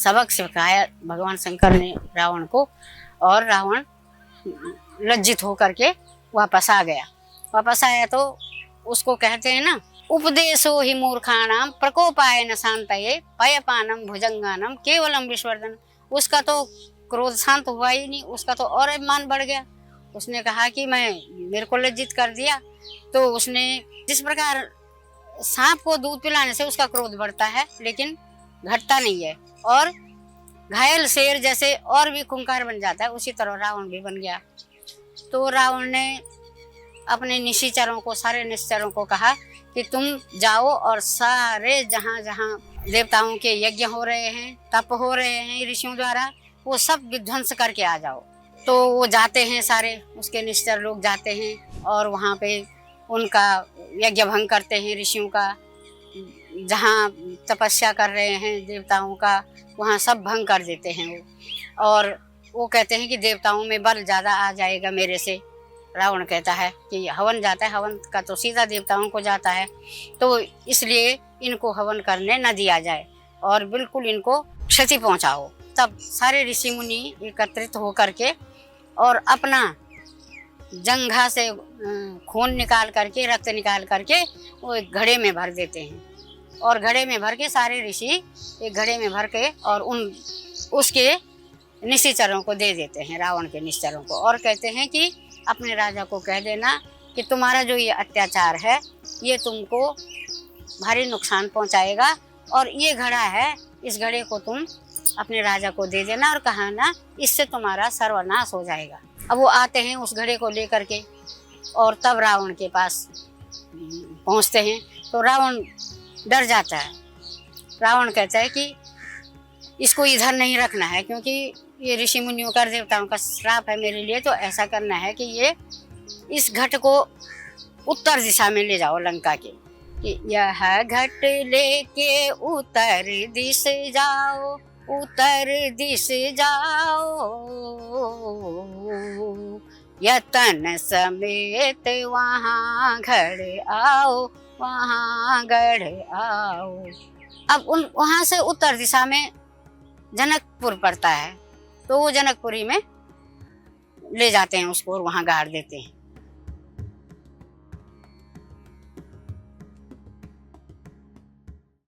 सबक सिखाया भगवान शंकर ने रावण को, और रावण लज्जित होकर के वापस आ गया। वापस आया तो उसको कहते हैं ना, उपदेशो ही मूर्खाणाम प्रकोपाय न शांतये पयपानम भुजंगानम केवलम विश्वर्धन। उसका तो क्रोध शांत हुआ ही नहीं, उसका तो और अभिमान बढ़ गया। उसने कहा कि मेरे को लज्जित कर दिया। तो उसने, जिस प्रकार सांप को दूध पिलाने से उसका क्रोध बढ़ता है लेकिन घटता नहीं है, और घायल शेर जैसे और भी खूंखार बन जाता है, उसी तरह रावण भी बन गया। तो रावण ने अपने निशाचरों को, सारे निशाचरों को कहा कि तुम जाओ और सारे जहाँ जहाँ देवताओं के यज्ञ हो रहे हैं, तप हो रहे हैं ऋषियों द्वारा, वो सब विध्वंस करके आ जाओ। तो वो जाते हैं, सारे उसके निश्चर लोग जाते हैं और वहाँ पे उनका यज्ञ भंग करते हैं ऋषियों का। जहाँ तपस्या कर रहे हैं देवताओं का, वहाँ सब भंग कर देते हैं वो। और वो कहते हैं कि देवताओं में बल ज़्यादा आ जाएगा मेरे से। रावण कहता है कि हवन जाता है, हवन का तो सीधा देवताओं को जाता है, तो इसलिए इनको हवन करने न दिया जाए और बिल्कुल इनको क्षति पहुँचाओ। तब सारे ऋषि मुनि एकत्रित होकर के और अपना जंघा से खून निकाल करके, रक्त निकाल करके वो एक घड़े में भर देते हैं, और घड़े में भर के सारे ऋषि एक घड़े में भर के और उसके निशाचरों को दे देते हैं, रावण के निशाचरों को, और कहते हैं कि अपने राजा को कह देना कि तुम्हारा जो ये अत्याचार है ये तुमको भारी नुकसान पहुंचाएगा, और ये घड़ा है, इस घड़े को तुम अपने राजा को दे देना और कहना इससे तुम्हारा सर्वनाश हो जाएगा। अब वो आते हैं उस घड़े को लेकर के, और तब रावण के पास पहुंचते हैं तो रावण डर जाता है। रावण कहता है कि इसको इधर नहीं रखना है, क्योंकि ये ऋषि मुनियों का, देवताओं का श्राप है मेरे लिए। तो ऐसा करना है कि ये इस घट को उत्तर दिशा में ले जाओ लंका के, कि यह घट लेके उत्तर दिश जाओ, उत्तर दिश जाओ, यतन समेत वहाँ गढ़ आओ, वहाँ गढ़ आओ। अब वहाँ से उत्तर दिशा में जनकपुर पड़ता है, तो वो जनकपुरी में ले जाते हैं उसको और वहाँ गाड़ देते हैं।